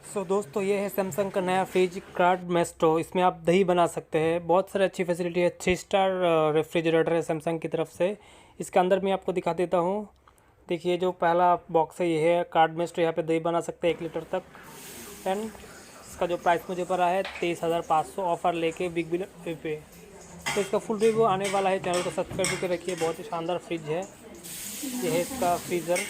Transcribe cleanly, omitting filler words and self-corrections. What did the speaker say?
दोस्तों ये है सैमसंग का नया फ्रिज कार्ड मेस्ट्रो। इसमें आप दही बना सकते हैं। बहुत सारी अच्छी फैसिलिटी है। 3 स्टार रेफ्रिजरेटर है सैमसंग की तरफ से। इसके अंदर मैं आपको दिखा देता हूँ। देखिए जो पहला बॉक्स है ये है कार्ड मेस्ट्रो। यहाँ पे दही बना सकते हैं 1 लीटर तक। एंड इसका जो प्राइस मुझे पड़ा है 23,500 ऑफर लेके बिग बिलियन पे। तो इसका फुल रिव्यू आने वाला है। चैनल को सब्सक्राइब करके रखिए। बहुत ही शानदार फ्रिज है। ये है इसका फ्रीज़र।